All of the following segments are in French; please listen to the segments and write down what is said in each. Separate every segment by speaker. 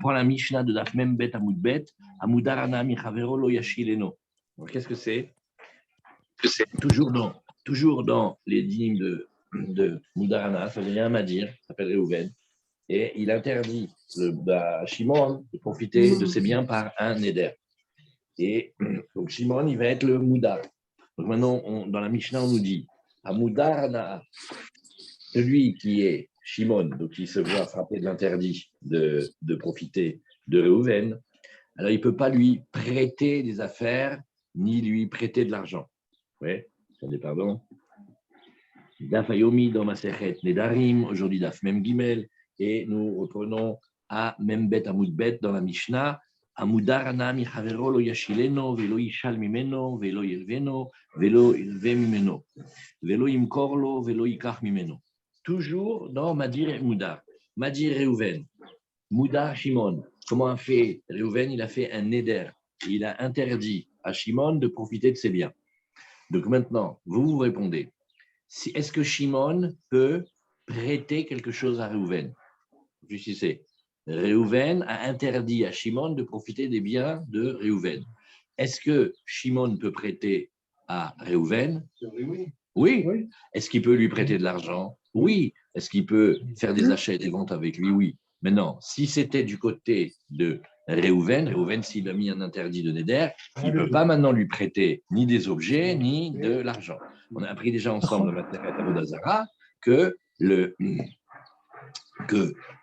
Speaker 1: Prends la Mishnah de Daf Mem Bet Amud Bet, Amudarana Michavero Lo Yashileno. Qu'est-ce que c'est? Toujours dans les dîmes de Mudarana, ça veut dire un Madir, ça s'appelle Reuven, et il interdit à Shimon de profiter de ses biens par un Neder. Et donc Shimon, il va être le Mudar. Donc maintenant, dans la Mishnah, on nous dit Amudarana, celui qui est Shimon, donc il se voit frapper de l'interdit de profiter de Reuven, alors il ne peut pas lui prêter des affaires ni lui prêter de l'argent. Oui, attendez, pardon. Daf Ayomi dans Masechet Nedarim, aujourd'hui Daf Mem Gimel, et nous reprenons à Membet Amud Bet dans la Mishnah. Amudarana michavero lo yashileno velo yishal mimeno velo yelveno velo yelve mimeno velo yimkorlo velo yikach mimeno. Toujours dans Madir et Moudar. Madir Reuven, Moudar Shimon. Comment a fait Reuven? Il a fait un neder. Il a interdit à Shimon de profiter de ses biens. Donc maintenant, vous répondez. Est-ce que Shimon peut prêter quelque chose à Reuven? Justissez. Reuven a interdit à Shimon de profiter des biens de Reuven. Est-ce que Shimon peut prêter à Reuven? Oui. Est-ce qu'il peut lui prêter de l'argent? Oui. Est-ce qu'il peut faire des achats et des ventes avec lui? Oui. Maintenant, si c'était du côté de Reuven, s'il a mis un interdit de Neder, il ne peut pas maintenant lui prêter ni des objets, ni de l'argent. On a appris déjà ensemble dans la Masechet Avodah Zara que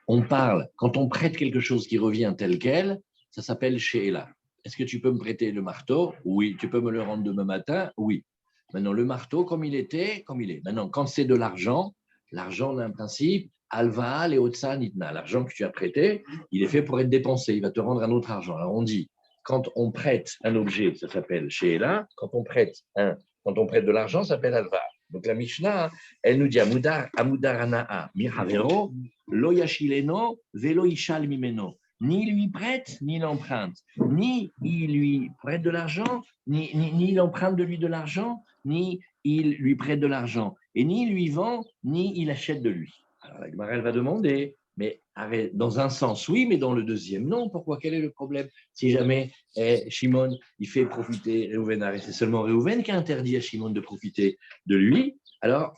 Speaker 1: on parle, quand on prête quelque chose qui revient tel quel, ça s'appelle She'ela. Est-ce que tu peux me prêter le marteau? Oui. Tu peux me le rendre demain matin? Oui. Maintenant, le marteau, comme il est. Maintenant, quand c'est de l'argent, on a un principe, alva leotsa nitna. L'argent que tu as prêté, il est fait pour être dépensé. Il va te rendre un autre argent. Alors, on dit, quand on prête un objet, ça s'appelle She'ela. Quand on prête de l'argent, ça s'appelle alva. Donc, la Mishnah, elle nous dit, amudarana'a mihavero lo yashileno velo ishal mimeno. Ni lui prête, ni l'emprunte. Ni il lui prête de l'argent, ni il emprunte de lui de l'argent, ni il lui prête de l'argent. Et ni il lui vend, ni il achète de lui. Alors la Gemara, elle va demander, mais dans un sens, oui, mais dans le deuxième, non. Pourquoi? Quel est le problème? Si jamais Shimon, il fait profiter Reuven, et c'est seulement Reuven qui a interdit à Shimon de profiter de lui, alors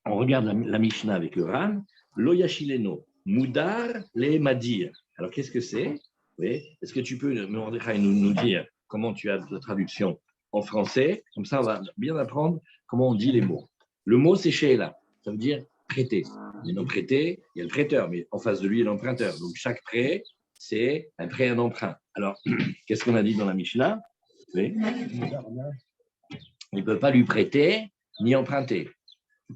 Speaker 1: on regarde la Mishnah avec le Ran, Lo yashileno, Mudar le Madir. Alors, qu'est-ce que c'est? Oui. Est-ce que tu peux nous dire comment tu as la traduction en français? Comme ça, on va bien apprendre comment on dit les mots. Le mot, c'est She'ela. Ça veut dire prêter. Il y a non prêté, il y a le prêteur, mais en face de lui, il y a l'emprunteur. Donc, chaque prêt, c'est un prêt, un emprunt. Alors, qu'est-ce qu'on a dit dans la Mishnah? Oui. Il ne peut pas lui prêter ni emprunter,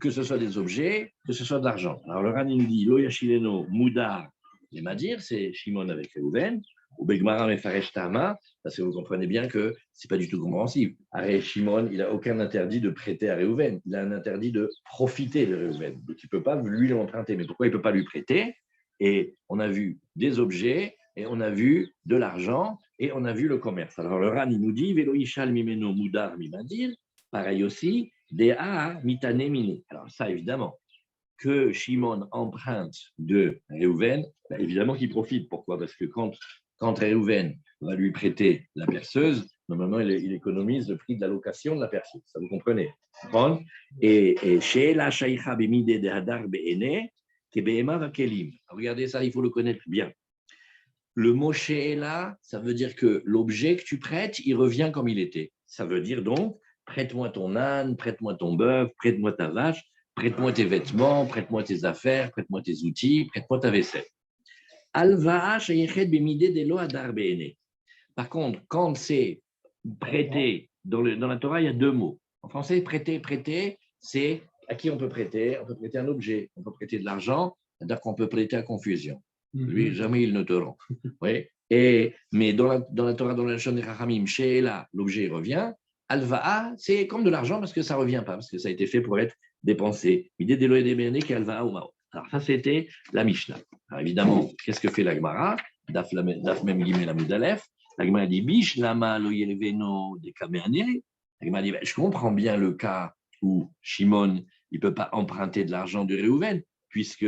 Speaker 1: que ce soit des objets, que ce soit de l'argent. Alors, le Rani nous dit, Lo yashileno, Mudar, les Madir, c'est Shimon avec Reuven, ou Begmara Mefaresh Tama, parce que vous comprenez bien que ce n'est pas du tout compréhensible. Arrête, Shimon, il n'a aucun interdit de prêter à Reuven, il a un interdit de profiter de Reuven. Donc, il ne peut pas lui l'emprunter. Mais pourquoi il ne peut pas lui prêter? Et on a vu des objets, et on a vu de l'argent, et on a vu le commerce. Alors, le Rani nous dit, Velo Ishal Mimeno Mudar Mimadir, pareil aussi, Dea mitane mine. Alors ça, évidemment, que Shimon emprunte de Reuven, évidemment qu'il profite. Pourquoi? Parce que quand Reuven va lui prêter la perceuse, normalement, il économise le prix de la location de la perceuse. Ça, vous comprenez? Et chez la shaïcha bemide de hadar be'ene, kebe'ema vakelim. Regardez ça, il faut le connaître bien. Le mot she'ela, ça veut dire que l'objet que tu prêtes, il revient comme il était. Ça veut dire donc, prête-moi ton âne, prête-moi ton bœuf, prête-moi ta vache, prête-moi tes vêtements, prête-moi tes affaires, prête-moi tes outils, prête-moi ta vaisselle. Alva'a sheyechet bemide de lo hadar be'ene. Par contre, quand c'est prêter, dans la Torah, il y a deux mots. En français, prêter, c'est à qui on peut prêter? On peut prêter un objet, on peut prêter de l'argent, c'est-à-dire qu'on peut prêter à confusion. Lui, jamais il ne te rend. Oui. Mais dans la Torah, dans la Shon des Chachamim, She'ela, l'objet revient. Alva'a, c'est comme de l'argent parce que ça ne revient pas, parce que ça a été fait pour être dépensé. Idée de l'Oé des qui Alva'a ou Mao. Alors, ça, c'était la Mishnah. Alors, évidemment, qu'est-ce que fait la Gemara? Daf Mem Gimel Amud Aleph. La Gemara dit Bish Lama lo yelveno de Kameane. La Gemara dit je comprends bien le cas où Shimon il ne peut pas emprunter de l'argent de Reuven, puisque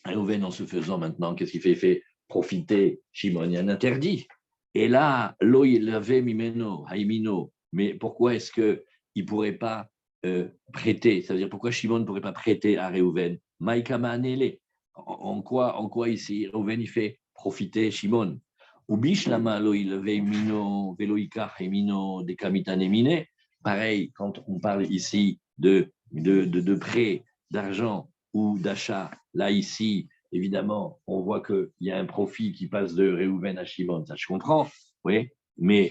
Speaker 1: Reuven, en se faisant maintenant, qu'est-ce qu'il fait? Il fait profiter Shimon, il y a un interdit. Et là, lo yilave mimeno, haimino. Mais pourquoi est-ce qu'il ne pourrait pas prêter? Ça veut dire pourquoi Shimon ne pourrait pas prêter à Réhouven? Maïkama anele. En quoi ici, Réhouven, il fait profiter Shimon? Ou bishlama lo yilave mino, veloika haimino, dekamitan. Pareil, quand on parle ici de prêt, d'argent ou d'achat, là, ici, évidemment, on voit qu'il y a un profit qui passe de Réhouven à Shimon, ça je comprends, oui, mais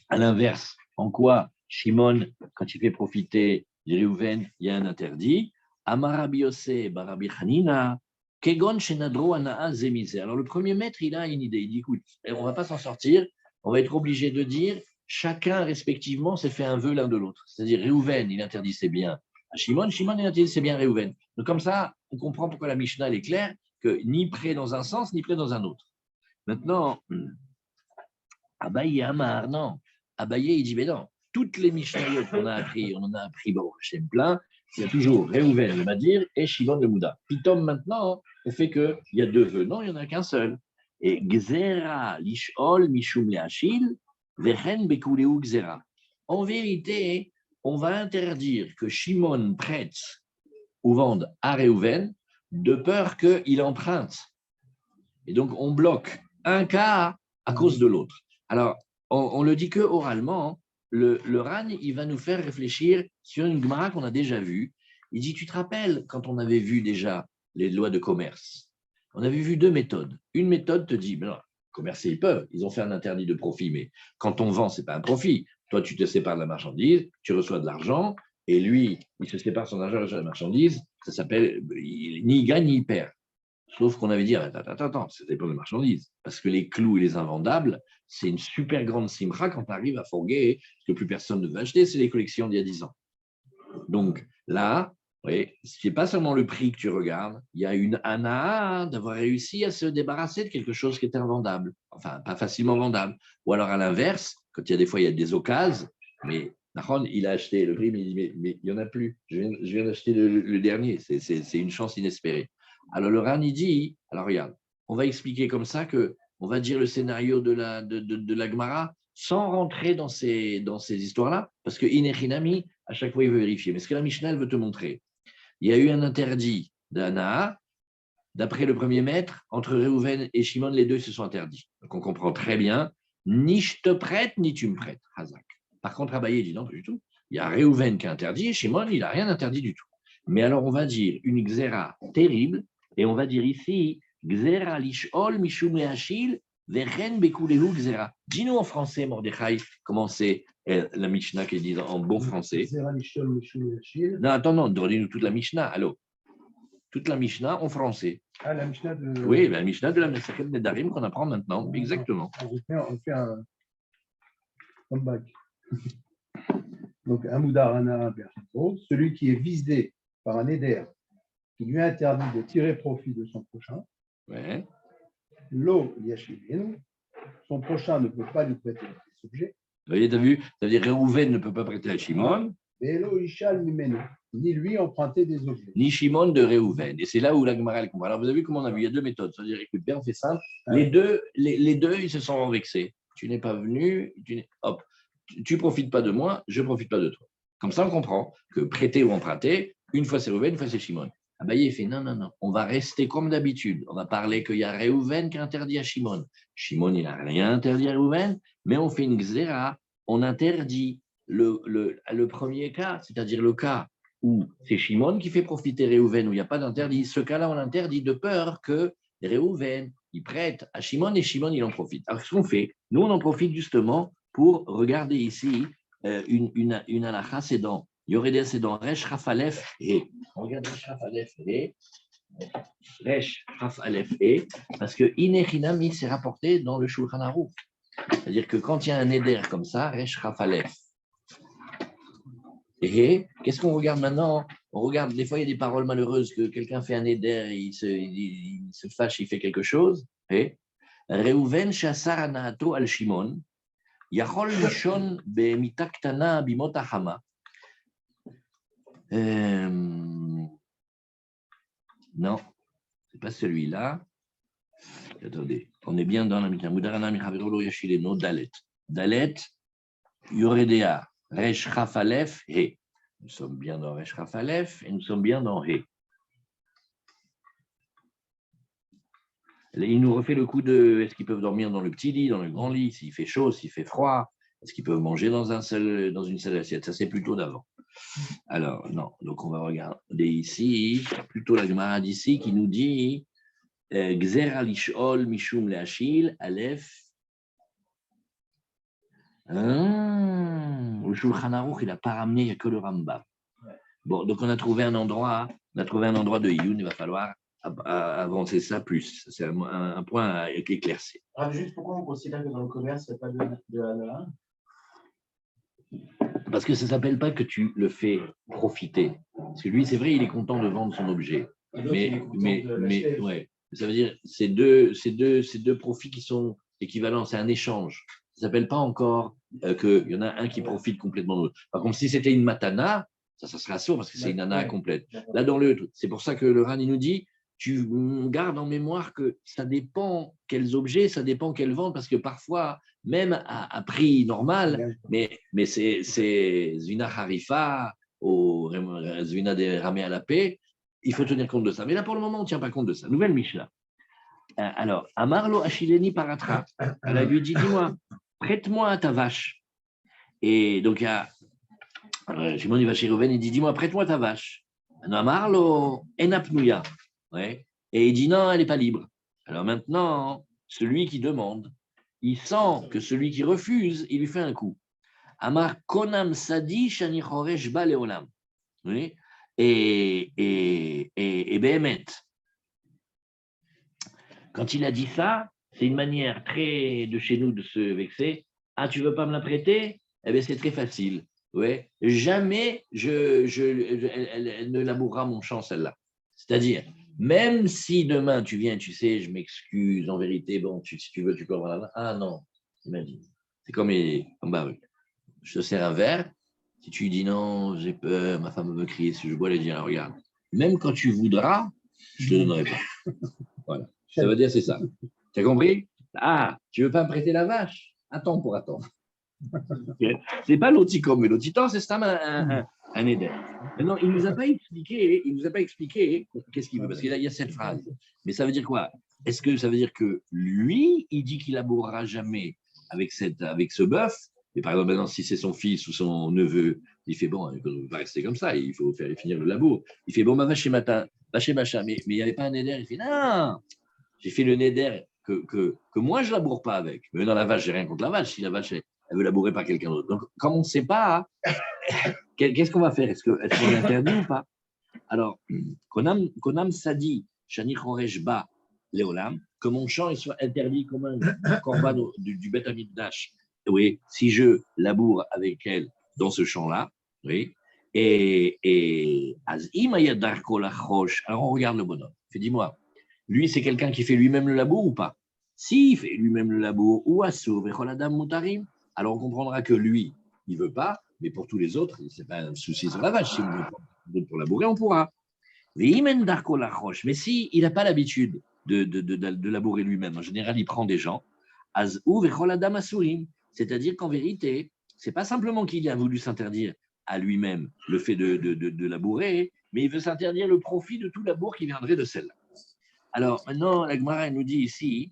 Speaker 1: à l'inverse, en quoi Shimon, quand il fait profiter de Réhouven, il y a un interdit. Amarabi Yosef, Barabi Hanina, Kegon Shenadro Anaa Zemize. Alors le premier maître, il a une idée, il dit écoute, on ne va pas s'en sortir, on va être obligé de dire chacun respectivement s'est fait un vœu l'un de l'autre. C'est-à-dire Réhouven, il interdit ses biens à Shimon, Shimon, il interdit ses biens à Réhouven. Donc comme ça, on comprend pourquoi la Mishnah est claire, que ni prêt dans un sens, ni prêt dans un autre. Maintenant, Abaye Amar, non. Abaye, il dit, mais non, toutes les Mishnayot qu'on a appris, on en a appris, bon, Hachem plein, il y a toujours Réhouven le Madir et Shimon le Mouda. Pitom maintenant, au fait qu'il y a deux vœux. Non, il n'y en a qu'un seul. Et Gzera, Lishol, Mishum Leachil, Vechen Bekuleu Gzera. En vérité, on va interdire que Shimon prête ou vende à Réhouven de peur qu'il emprunte. Et donc, on bloque un cas à cause de l'autre. Alors, on le dit que oralement, le RAN, il va nous faire réfléchir sur une Gemara qu'on a déjà vue. Il dit, tu te rappelles, quand on avait vu déjà les lois de commerce, on avait vu deux méthodes. Une méthode te dit, ben non, commercer, ils peuvent, ils ont fait un interdit de profit, mais quand on vend, ce n'est pas un profit. Toi, tu te sépares de la marchandise, tu reçois de l'argent, et lui, il se sépare de son argent de la marchandise, ça s'appelle, ni il gagne, ni il perd. Sauf qu'on avait dit, attends, ça dépend des marchandises. Parce que les clous et les invendables, c'est une super grande simra quand tu arrives à fourguer, que plus personne ne veut acheter, c'est les collections d'il y a 10 ans. Donc là, oui, ce n'est pas seulement le prix que tu regardes, il y a une ana d'avoir réussi à se débarrasser de quelque chose qui était invendable, enfin pas facilement vendable. Ou alors à l'inverse, quand il y a des fois il y a des occasions, mais Nahon, il a acheté le prix, mais il dit, mais il n'y en a plus. Je viens d'acheter le dernier, c'est une chance inespérée. Alors le Rani dit, alors regarde, on va expliquer comme ça que on va dire le scénario de la Gemara sans rentrer dans ces histoires-là, parce que Inechinami, à chaque fois, il veut vérifier. Mais ce que la Mishnah veut te montrer, il y a eu un interdit d'Anaa, d'après le premier maître, entre Réhouven et Shimon, les deux se sont interdits. Donc on comprend très bien, ni je te prête, ni tu me prêtes, Hazak. Par contre, Abaye dit non, pas du tout. Il y a Réhouven qui a interdit, et Shimon, il n'a rien interdit du tout. Mais alors, on va dire une xéra terrible, et on va dire ici, xéra lishol mishum leachil, vechen bekuleu xéra. Dis-nous en français, Mordechai, comment c'est la Mishnah qui dit en bon français.
Speaker 2: Xéra lishol mishum leachil.
Speaker 1: Non, attends, non, dis-nous toute la Mishnah, allô. Toute la Mishnah en français.
Speaker 2: Ah, la Mishnah de...
Speaker 1: Oui, la Mishnah de la Mesachet Nedarim qu'on apprend maintenant, exactement.
Speaker 2: On fait un comeback. Donc, un Moudarana, celui qui est visé par un éder qui lui interdit de tirer profit de son prochain.
Speaker 1: Ouais.
Speaker 2: L'eau, son prochain ne peut pas lui prêter des objets.
Speaker 1: Vous voyez, tu as vu, ça veut dire Réhouven ne peut pas prêter à Shimon.
Speaker 2: Et l'eau, Ishal, ni lui emprunter des objets.
Speaker 1: Ni Shimon de Réhouven. Et c'est là où la Gemara comprend. Alors, vous avez vu comment on a vu, il y a deux méthodes. C'est-à-dire, écoute bien, on fait simple. Les deux, ils se sont vexés. Tu n'es pas venu, hop, tu ne profites pas de moi, je ne profite pas de toi. Comme ça, on comprend que prêter ou emprunter, une fois c'est Réhouven, une fois c'est Shimon. Abaye il fait non, on va rester comme d'habitude. On va parler qu'il y a Réhouven qui a interdit à Shimon. Shimon, il n'a rien interdit à Réhouven, mais on fait une xéra, on interdit le premier cas, c'est-à-dire le cas où c'est Shimon qui fait profiter Réhouven, où il n'y a pas d'interdit. Ce cas-là, on l'interdit de peur que Réhouven, il prête à Shimon et Shimon, il en profite. Alors, ce qu'on fait, nous, on en profite justement pour regarder ici une halakha, c'est dans Yoredea, c'est dans Resh Raf Aleph et. Regarde Resh Raf Aleph et. Resh Raf Aleph et. Parce que Inechinami, c'est rapporté dans le Shulchan Aruch. C'est-à-dire que quand il y a un éder comme ça, Resh Raf Aleph. Et qu'est-ce qu'on regarde maintenant? On regarde, des fois, il y a des paroles malheureuses que quelqu'un fait un éder, il se fâche, il fait quelque chose. Et Reuven Shassar Anahato al Shimon. Yachol Mishon Bemita Ktana Bimot Hama. Non, c'est pas celui-là. Attendez, on est bien dans la Mishnah. Mudarana Michavero lo yashileno Dalet. Dalet, Yoredea, Resh Chaf Aleph, He. Nous sommes bien dans Resh Chaf Aleph et nous sommes bien dans He. Il nous refait le coup de est-ce qu'ils peuvent dormir dans le petit lit, dans le grand lit, s'il fait chaud, s'il fait froid, est-ce qu'ils peuvent manger dans une seule assiette. Ça, c'est plutôt d'avant. Alors, non, donc on va regarder ici, plutôt la Gemara d'ici qui nous dit Gzer alishol mishum leachil, Aleph. Le Shulchan Aruch, il n'a pas ramené, il n'y a que le Rambam. Bon, donc on a trouvé un endroit de Iyun, il va falloir avancer ça plus. C'est un point à éclaircir.
Speaker 3: Alors, juste pourquoi on considère que dans le commerce, il n'y a pas de halal?
Speaker 1: Parce que ça ne s'appelle pas que tu le fais profiter. Parce que lui, c'est vrai, il est content de vendre son objet. Mais ouais, ça veut dire c'est deux profits qui sont équivalents, c'est un échange. Ça ne s'appelle pas encore qu'il y en a un qui profite complètement de l'autre. Par contre, si c'était une matana, ça serait assaut parce que c'est une nana complète. Là, dans c'est pour ça que le Ran, il nous dit, tu gardes en mémoire que ça dépend quels objets, ça dépend quelles ventes, parce que parfois, même à prix normal, mais c'est Zvina Harifa ou Zvina de Ramé à la paix, il faut tenir compte de ça. Mais là, pour le moment, on ne tient pas compte de ça. Nouvelle Mishnah. Alors, Amarlo Achileni Paratra, elle lui dit, dis-moi, prête-moi ta vache. Et donc, il y a Shimon il va chez Reuven, il dit, dis-moi, prête-moi ta vache. Amarlo Enapnouya. Ouais. Et il dit, non, elle n'est pas libre. Alors maintenant, celui qui demande, il sent que celui qui refuse, il lui fait un coup. Amar konam sadi shani choresh ba leolam. Oui. Et Behemet. Quand il a dit ça, c'est une manière très de chez nous de se vexer. Ah, tu veux pas me la prêter? Eh bien, c'est très facile. Ouais. Jamais elle ne labourera mon champ, celle-là. C'est-à-dire, même si demain tu viens, tu sais, je m'excuse, en vérité, bon, si tu veux, tu peux avoir la main. Ah non, imagine. C'est comme Baruch. Je te sers un verre. Si tu dis non, j'ai peur, ma femme me crier, si je bois, elle dit, alors regarde, même quand tu voudras, je ne te donnerai pas. Voilà. Ça veut dire c'est ça. Tu as compris? Ah, tu veux pas me prêter la vache? Attends pour attendre. C'est pas l'oticom, mais l'otitan, c'est ça un éder. Maintenant, il nous a pas expliqué qu'est-ce qu'il veut, parce qu'il y a cette phrase. Mais ça veut dire quoi? Est-ce que ça veut dire que lui, il dit qu'il labourera jamais avec ce bœuf? Et par exemple, maintenant, si c'est son fils ou son neveu, il fait bon, il ne peut pas rester comme ça, il faut faire finir le labour. Il fait bon, va chez Matin, va chez Macha, mais il n'y avait pas un éder. Il fait non, j'ai fait le néder que moi, je ne laboure pas avec. Mais dans la vache, je n'ai rien contre la vache. Si la vache, elle veut labourer par quelqu'un d'autre. Donc, comme on ne sait pas, qu'est-ce qu'on va faire? Est-ce qu'on l'interdit ou pas? Alors, Konam Sadi, Shani Choresh Ba, Léolam, que mon champ il soit interdit comme un corban du Beth Amikdash. Oui, si je laboure avec elle dans ce champ-là, oui, et alors on regarde le bonhomme. Fait, dis-moi, lui, c'est quelqu'un qui fait lui-même le labour ou pas? S'il fait lui-même le labour, ou Assour, Vecholadam Mutarim, alors on comprendra que lui, il ne veut pas, mais pour tous les autres, ce n'est pas un souci sur la vache. Si vous voulez pour labourer, on pourra. Mais s'il n'a pas l'habitude de labourer lui-même, en général, il prend des gens, Azou Vecholadam Assourim, c'est-à-dire qu'en vérité, ce n'est pas simplement qu'il a voulu s'interdire à lui-même le fait de labourer, mais il veut s'interdire le profit de tout labour qui viendrait de celle-là. Alors maintenant, la Gemara nous dit ici.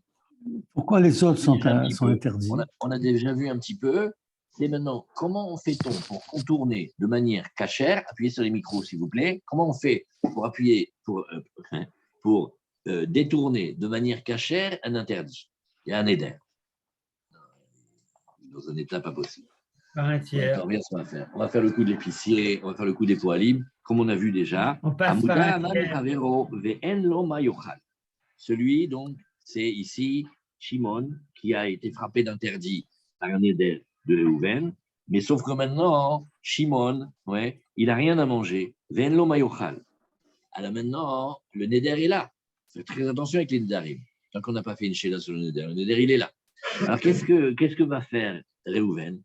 Speaker 4: Pourquoi les autres sont interdits?
Speaker 1: On a déjà vu un petit peu. C'est maintenant, comment fait-on pour contourner de manière cachère? Appuyez sur les micros, s'il vous plaît. Comment on fait pour appuyer, pour détourner de manière cachère un interdit? Il y a un éder. Dans un état pas possible.
Speaker 5: Par tiers.
Speaker 1: On va faire le coup de l'épicier, on va faire le coup des poalimes, comme on a vu déjà.
Speaker 5: On passe par un tiers.
Speaker 1: Celui, donc, c'est ici Shimon qui a été frappé d'interdit par un éder de Reuven, mais sauf que maintenant, Shimon, ouais, il n'a rien à manger. Ve'en lo mayochal. Alors maintenant, le neder est là. Faites très attention avec les nedarim. Tant qu'on n'a pas fait une chéda sur le neder il est là. Alors qu'est-ce que va faire Reuven?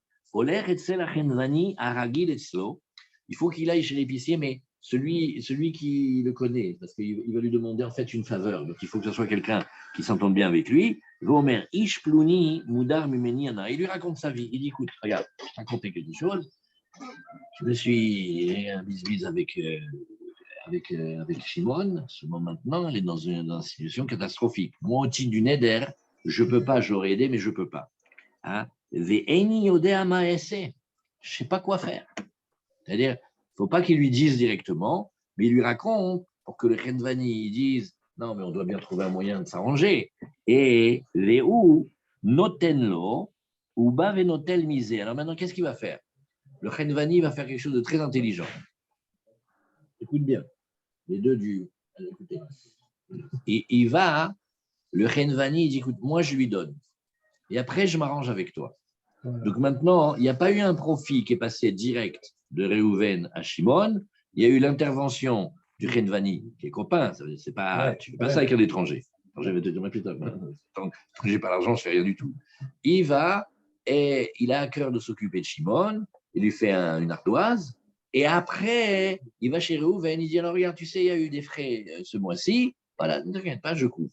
Speaker 1: Il faut qu'il aille chez l'épicier, mais celui qui le connaît, parce qu'il va lui demander en fait une faveur. Donc il faut que ce soit quelqu'un qui s'entendent bien avec lui. Vomer Ish Plouni Moudar Mimeni Ana. Il lui raconte sa vie. Il dit écoute, regarde, je vais te raconter quelque chose. Je me suis un bis-bis avec Shimon. Seulement maintenant, elle est dans une situation catastrophique. Moi, au-dessus du Neder, je ne peux pas, j'aurais aidé, mais je ne peux pas. Hein? Ve'eni Yodea Ma'ese. Je ne sais pas quoi faire. C'est-à-dire, il ne faut pas qu'il lui dise directement, mais il lui raconte pour que le Khenvani dise non, mais on doit bien trouver un moyen de s'arranger. Et les ou notenlo ou bavenotel misé. Alors maintenant, qu'est-ce qu'il va faire? Le Khenvani va faire quelque chose de très intelligent. Écoute bien, les deux du. Écoutez. Et il va, le Khenvani, il dit écoute, moi je lui donne. Et après, je m'arrange avec toi. Voilà. Donc maintenant, il n'y a pas eu un profit qui est passé direct de Réhouven à Shimon. Il y a eu l'intervention du Khenvani, qui est copain. C'est pas, tu ne fais pas ça avec un étranger. Je vais te dire, putain, tant que je n'ai pas l'argent, je ne fais rien du tout. Il va et il a à cœur de s'occuper de Shimon. Il lui fait une ardoise. Et après, il va chez Réhouven. Il dit alors, regarde, tu sais, il y a eu des frais ce mois-ci. Voilà, ne t'inquiète pas, je couvre.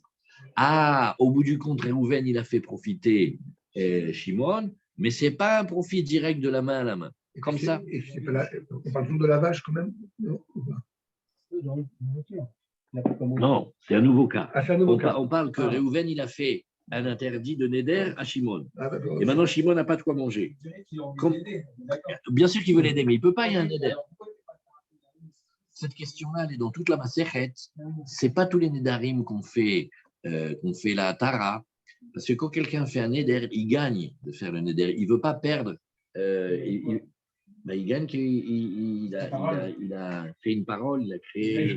Speaker 1: Ah, au bout du compte, Réhouven, il a fait profiter Shimon, mais ce n'est pas un profit direct de la main à la main. Comme ça.
Speaker 6: On parle toujours de la vache quand même?
Speaker 1: Non, c'est un nouveau cas.
Speaker 6: Ah,
Speaker 1: On parle que Réhouven, il a fait un interdit de Neder à Shimon. Et maintenant, Shimon n'a pas de quoi manger. Bien sûr qu'il veut l'aider, mais il ne peut pas, il y a un Neder. Cette question-là, elle est dans toute la Masechet. Ce n'est pas tous les Nedarim qu'on fait la Tara. Parce que quand quelqu'un fait un Neder, il gagne de faire le Neder. Il ne veut pas perdre. Il gagne qu'il a fait une parole, il a créé.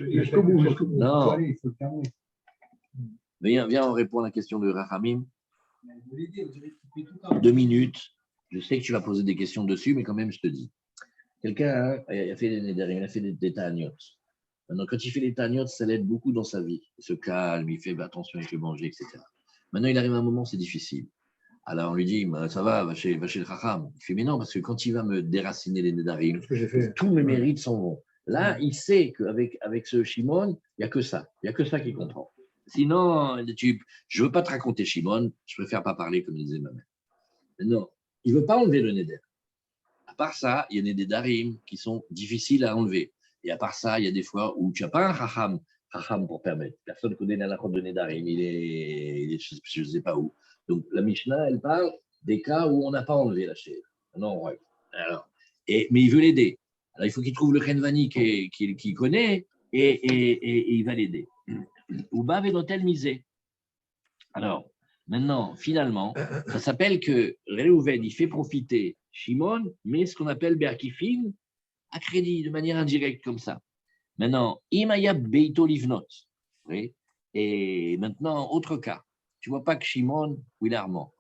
Speaker 1: Non. Viens, on répond à la question de Rahamim. 2 minutes. Je sais que tu vas poser des questions dessus, mais quand même, je te dis. Quelqu'un a fait des Nederim, il a fait des ta'aniot. Maintenant, quand il fait des ta'aniot, ça l'aide beaucoup dans sa vie. Il se calme, il fait attention avec le manger, etc. Maintenant, il arrive à un moment, c'est difficile. Alors, on lui dit, ça va chez le Chacham. Il fait, mais non, parce que quand il va me déraciner les Nedarim, tous mes mérites s'en vont. Là, il sait qu'avec ce Shimon, il n'y a que ça. Il n'y a que ça qu'il comprend. Sinon, je ne veux pas te raconter Shimon, je préfère pas parler comme disait ma mère. Non, il ne veut pas enlever le Neder. À part ça, il y a des Nedarim qui sont difficiles à enlever. Et à part ça, il y a des fois où tu n'as pas un Chacham pour permettre. Personne ne connaît la lachot de Nedarim. Il est je ne sais pas où. Donc, la Mishnah, elle parle des cas où on n'a pas enlevé la chair. Non, ouais. Alors, mais il veut l'aider. Alors, il faut qu'il trouve le Khenvani qu'il connaît et il va l'aider. Ou Bav et l'hôtel misé. Alors, maintenant, finalement, ça s'appelle que Réhouven, il fait profiter Shimon, mais ce qu'on appelle Berkifin, à crédit, de manière indirecte, comme ça. Maintenant, Imaya Beito Livnot. Oui. Et maintenant, autre cas. Tu ne vois pas que Shimon, où il est Armand.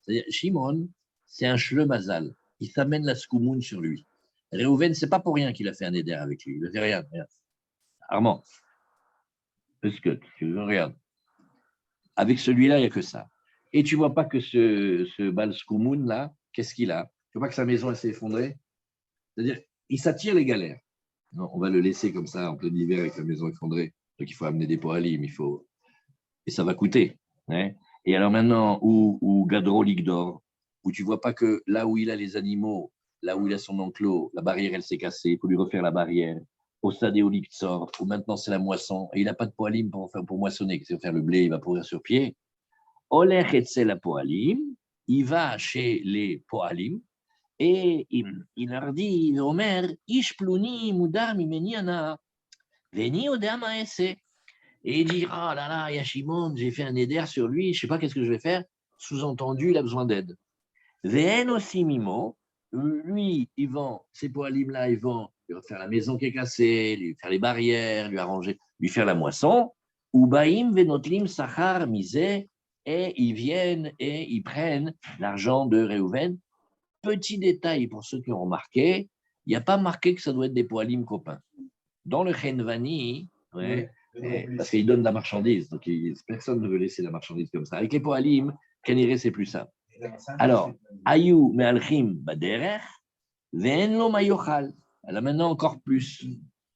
Speaker 1: C'est-à-dire, Shimon, c'est un Shlemazal. Il s'amène la skoumoun sur lui. Réhouven, ce n'est pas pour rien qu'il a fait un éder avec lui. Il ne fait rien. Armand, est-ce que tu regardes? Avec celui-là, il n'y a que ça. Et tu ne vois pas que ce Bal skoumoun, là, qu'est-ce qu'il a? Tu ne vois pas que sa maison, elle s'est effondrée? C'est-à-dire, il s'attire les galères. Non, on va le laisser comme ça, en plein hiver, avec la maison effondrée. Donc, il faut amener des poalim, et ça va coûter. Hein. Et alors maintenant, où Gadro Ligdor, où tu ne vois pas que là où il a les animaux, là où il a son enclos, la barrière, elle s'est cassée, il faut lui refaire la barrière. Au stade où sort, où maintenant c'est la moisson, et il n'a pas de poalim pour moissonner, qu'il va faire le blé, il va pourrir sur pied. Olech etze la poalim, il va chez les poalim, et il leur dit, Omer, ish pluni mudar mimeni ana, veni odama esse. Et il dit, ah là là, il y a Shimon, j'ai fait un éder sur lui, je ne sais pas qu'est-ce que je vais faire. Sous-entendu, il a besoin d'aide. Ven aussi mimo, lui, il vend, ces poalim-là, il vend, il va faire la maison qui est cassée, lui faire les barrières, lui arranger, lui faire la moisson. Ubaim venotlim sachar misé, et ils viennent et ils prennent l'argent de Réhouven. Petit détail pour ceux qui ont remarqué, il n'y a pas marqué que ça doit être des poalim copains. Dans le Khenvani, parce qu'il donne de la marchandise, donc personne ne veut laisser la marchandise comme ça. Avec les poalim, Kaniré, c'est plus simple. Alors, Ayu me'alchim baderech, ve'en lo mayochal. Alors maintenant, encore plus.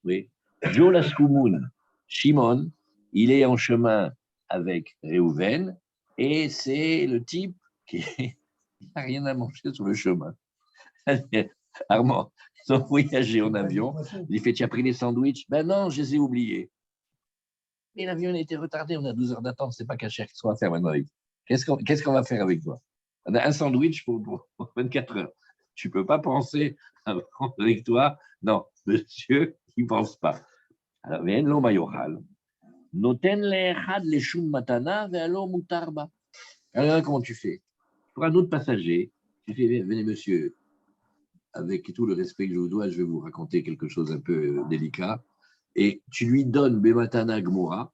Speaker 1: Oui. Jo la skoumoun, Shimon, il est en chemin avec Réhouven, et c'est le type qui n'a rien à manger sur le chemin. Armand, ils ont voyagé en avion. Il fait, tu as pris les sandwichs? Ben non, je les ai oubliés. Mais l'avion a été retardé, on a 12 heures d'attente, c'est pas caché. Qu'est-ce qu'on va faire maintenant avec toi? Qu'est-ce qu'on va faire avec toi? On a un sandwich pour 24 heures. Tu ne peux pas penser à prendre avec toi. Non, monsieur, il ne pense pas. Alors, viens, l'homme ayochal. Noten le'echad leshum matana ve'alo mutarba. Alors, comment tu fais? Pour un autre passager, tu fais, venez, monsieur, avec tout le respect que je vous dois, je vais vous raconter quelque chose un peu délicat. Et tu lui donnes Bematana Gmora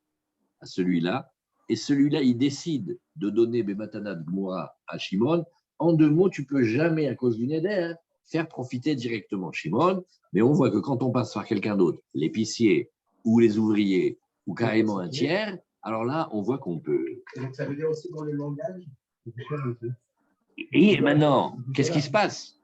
Speaker 1: à celui-là, et celui-là, il décide de donner Bematana Gmora à Shimon. En 2 mots, tu ne peux jamais, à cause du Neder, faire profiter directement Shimon, mais on voit que quand on passe par quelqu'un d'autre, l'épicier ou les ouvriers, ou carrément un tiers, alors là, on voit qu'on peut.
Speaker 3: Donc, ça veut dire aussi dans le langage.
Speaker 1: Et maintenant, qu'est-ce qui se passe?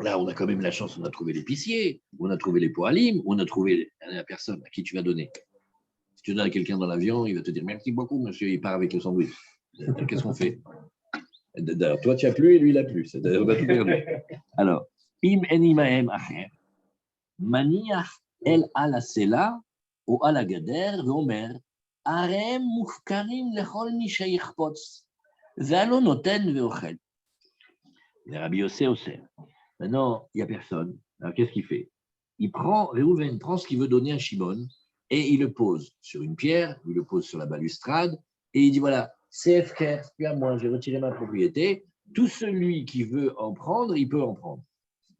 Speaker 1: Là, on a quand même la chance, on a trouvé l'épicier, on a trouvé les poalim, on a trouvé la personne à qui tu vas donner. Si tu donnes à quelqu'un dans l'avion, il va te dire merci beaucoup, monsieur, il part avec le sandwich. Qu'est-ce qu'on fait? D'ailleurs, toi, tu n'as plus et lui, il n'a plus. On a tout perdu. Alors, im enimaem acher, maniach el ala sela ou ala gader, veomer, arem mufkarim lechol mi sheyichpotz, ve'alo noten veochel. Rabbi Yossé Osser. Maintenant, il n'y a personne. Alors, qu'est-ce qu'il fait? Réhouven prend ce qu'il veut donner à Shimon et il le pose sur une pierre, il le pose sur la balustrade et il dit voilà, c'est FKR, c'est à moi, j'ai retiré ma propriété. Tout celui qui veut en prendre, il peut en prendre.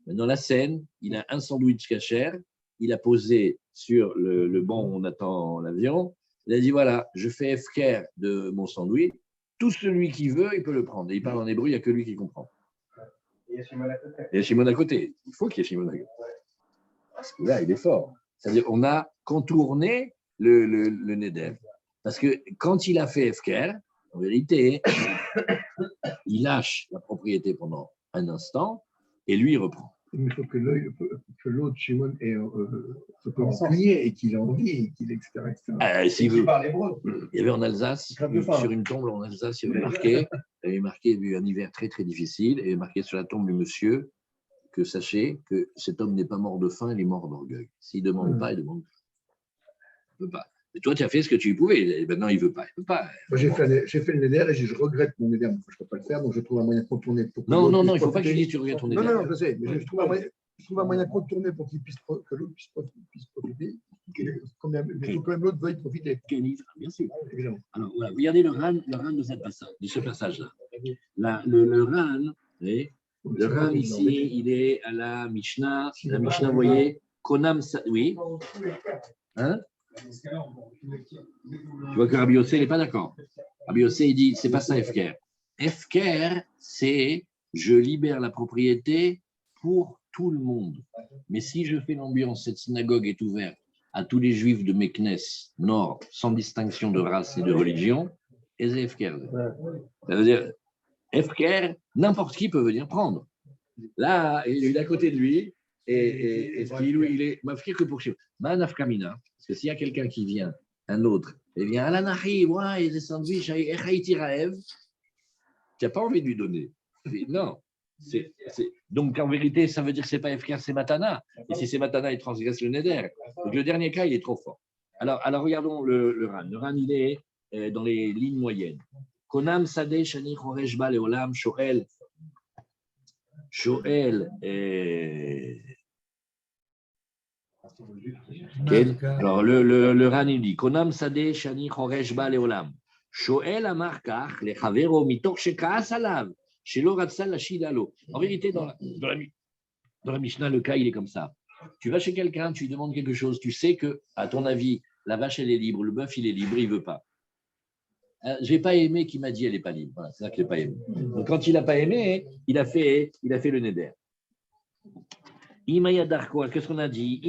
Speaker 1: Maintenant, la scène, il a un sandwich kasher, il a posé sur le banc où on attend l'avion. Il a dit voilà, je fais FKR de mon sandwich. Tout celui qui veut, il peut le prendre. Et il parle en hébreu, il n'y a que lui qui comprend.
Speaker 3: Il y a Shimon à côté.
Speaker 1: Il y a Shimon à côté. Il faut qu'il y ait Shimon à côté. Parce que là, il est fort. C'est-à-dire qu'on a contourné le Neder. Parce que quand il a fait FKR, en vérité, il lâche la propriété pendant un instant et lui, il reprend.
Speaker 6: Il faut que l'autre, Shimon, se peut renseigner et qu'il ait envie, qu'il etc.
Speaker 1: S'il veut.
Speaker 3: Par l'hébreu.
Speaker 1: Il y avait en Alsace, sur une tombe en Alsace, il y avait marqué un hiver très très difficile, et il y avait marqué sur la tombe du monsieur que sachez que cet homme n'est pas mort de faim, il est mort d'orgueil. S'il ne demande pas, il demande pas. Il ne veut pas. Mais toi, tu as fait ce que tu pouvais. Et maintenant, il ne veut pas. Il veut pas.
Speaker 6: Moi, j'ai fait le Neder et je regrette mon Neder. Je ne peux pas le faire, donc je trouve un moyen de contourner.
Speaker 1: Non, il ne faut pas que tu dises que tu regrettes ton Neder.
Speaker 6: Non, je sais, mais je trouve un moyen de contourner pour que l'autre puisse profiter. Quand même, il faut quand même l'autre veuille profiter.
Speaker 1: Bien sûr.
Speaker 6: Évidemment.
Speaker 1: Alors, voilà, regardez le ran de ce passage-là. Le ran ici, il est à la Mishnah. La Mishnah, vous voyez, Konam, oui. Hein? Tu vois que Rabbi Yossé, il n'est pas d'accord. Rabbi Yossé, il dit, c'est pas ça, FKR. FKR, c'est je libère la propriété pour tout le monde. Mais si je fais l'ambiance, cette synagogue est ouverte à tous les juifs de Meknes Nord, sans distinction de race et de religion, et c'est FKR. Ça veut dire, FKR, n'importe qui peut venir prendre. Là, il est à côté de lui, et il est mafkir que pour chez Manafkamina, parce que s'il y a quelqu'un qui vient, un autre, et vient à la Nahi, ouais, il y a des sandwichs, tu n'as pas envie de lui donner. Non. Donc, en vérité, ça veut dire que ce n'est pas FKR, c'est Matana. Et si c'est Matana, il transgresse le Neder. Donc, le dernier cas, il est trop fort. Alors regardons le Ran. Le Ran, il est dans les lignes moyennes. Konam Sadeh Shani Choreshba Leolam Shoel. Alors, le Ran, il dit Konam Sadeh Shani Choreshba Leolam. Shoel Amar Kach le Chavero Mitoch Shekaas Alav. En vérité, dans la Mishnah, le cas, il est comme ça. Tu vas chez quelqu'un, tu lui demandes quelque chose, tu sais que, à ton avis, la vache, elle est libre, le bœuf, il est libre, il ne veut pas. Je n'ai pas aimé qu'il m'a dit elle n'est pas libre. Voilà, c'est ça que je n'ai pas aimé. Donc, quand il n'a pas aimé, il a fait le Neder. Qu'est-ce qu'on a dit?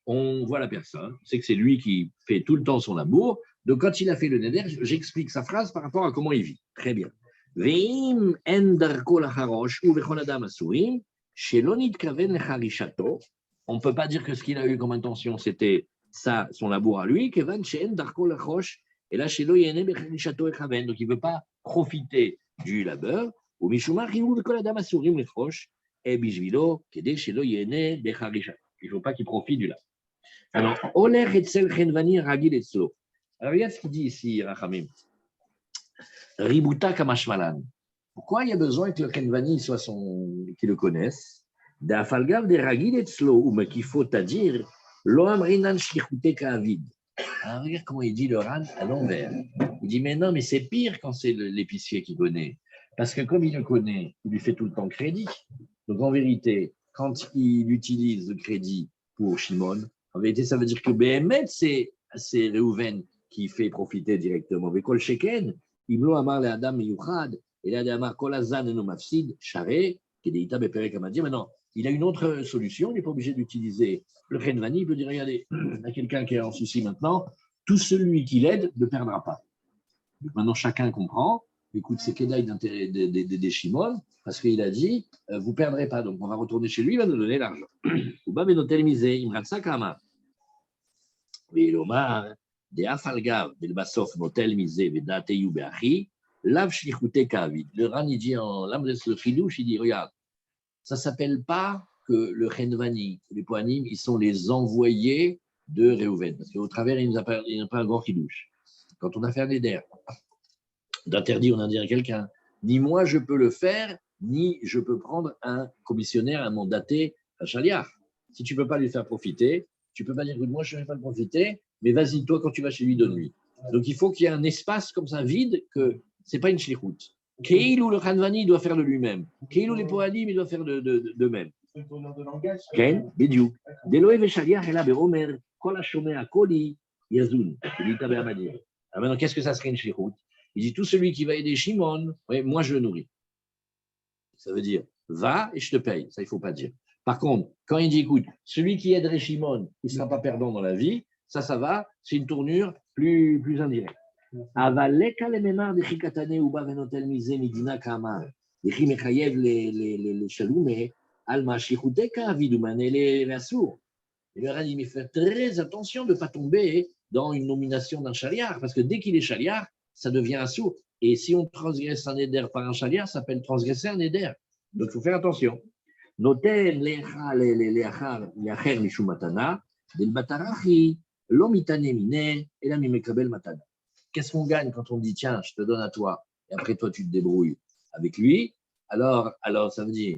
Speaker 1: On voit la personne, c'est que c'est lui qui fait tout le temps son labour. Donc, quand il a fait le Neder, j'explique sa phrase par rapport à comment il vit. Très bien. ואם אין דרכו לחרוש ובכל אדם אסורים, שלא נתכוון לחרישתו, on ne peut pas dire que ce qu'il a eu comme intention, c'était ça, son labour à lui, כיוון שאין דרכו לחרוש, אלא שלא ייהנה בחרישתו יכוון, donc il ne veut pas profiter du labeur, ומשום מה חייבו בכל אדם אסורים לחרוש, בשבילו, כדי שלא ייהנה בחרישתו. Il ne faut pas qu'il profite du labeur. Alors, הולך אצל חנווני רגיל אצלו. Alors, regarde ce qu'il dit ici, Rachamim. Ributa kamashmalan. Pourquoi il y a besoin que le Kenvani soit qu'il le connaisse? D'afalgav de ragil etzlo, ou mais qu'il faut à dire, lo amrinan shlichute ka'avid. Alors, regarde comment il dit le Ran à l'envers. Il dit, mais non, mais c'est pire quand c'est l'épicier qui connaît. Parce que comme il le connaît, il lui fait tout le temps crédit. Donc, en vérité, quand il utilise le crédit pour Shimon, en vérité, ça veut dire que Behemet, c'est Reuven qui fait profiter directement. Mais Kol Sheken, Imlo Amar le Adam Miyuchad, et là, Amar Kol Azan Eno Mafsid, Share, Kedeita Beperek Amadir. Maintenant, il a une autre solution, il n'est pas obligé d'utiliser le Renvani, il peut dire, regardez, il y a quelqu'un qui est en souci maintenant, tout celui qui l'aide ne perdra pas. Donc maintenant, chacun comprend, écoute, c'est Kedaï d'intérêt des Shimon, parce qu'il a dit, vous ne perdrez pas, donc on va retourner chez lui, il va nous donner l'argent. Uba Benotel Misé, Imratsa Kama. Velomar, de Afalgav, del Basof, Motel Misé, Vedate Yubeachi, Lav Shlichute Kavid. Le Ran, il dit en l'Amres le Chidouche, il dit, regarde, ça ne s'appelle pas que le Renvani, les Poanim, ils sont les envoyés de Réhouven, parce qu'au travers, il n'y a pas un grand Chidouche. Quand on a fait un éder, d'interdire ou d'interdire quelqu'un, ni moi je peux le faire, ni je peux prendre un commissionnaire, un mandaté, un chaliar. Si tu ne peux pas lui faire profiter, tu ne peux pas dire, moi je ne vais pas le profiter, mais vas-y, toi, quand tu vas chez lui, donne-lui. Donc il faut qu'il y ait un espace comme ça vide, que ce n'est pas une shlichut. Keilou le Khanvani doit faire de lui-même. Keilou les Poadim, il doit faire d'eux-mêmes.
Speaker 3: C'est une tournure de langage.
Speaker 1: Ken, Bidiou. Deloé Veshaliar, Ela Beromer, Kol Hashomea Koli, Yazun. Il dit Taber Amadir. Alors maintenant, qu'est-ce que ça serait une shlichut? Il dit, tout celui qui va aider Shimon, oui, moi je le nourris. Ça veut dire, va et je te paye. Ça, il ne faut pas dire. Par contre, quand il dit, écoute, celui qui aiderait Shimon, il ne sera pas perdant dans la vie, ça va, c'est une tournure plus indirecte. Avaleka le memar de Chikatane ou Bavenotel Mise Midina Kamar, de Chimechayev le Shalume, Alma Shichuteka, Vidouman et les Assour. Et le Rani, il fait très attention de ne pas tomber dans une nomination d'un chaliar, parce que dès qu'il est chaliar, ça devient un sourd. Et si on transgresse un éder par un chaliar, ça s'appelle transgresser un éder. Donc, il faut faire attention. Noten leachar mishumatana, del batarachi, l'omitane mine, et la mimekabel matana. Qu'est-ce qu'on gagne quand on dit, tiens, je te donne à toi, et après toi, tu te débrouilles avec lui? Alors ça veut dire,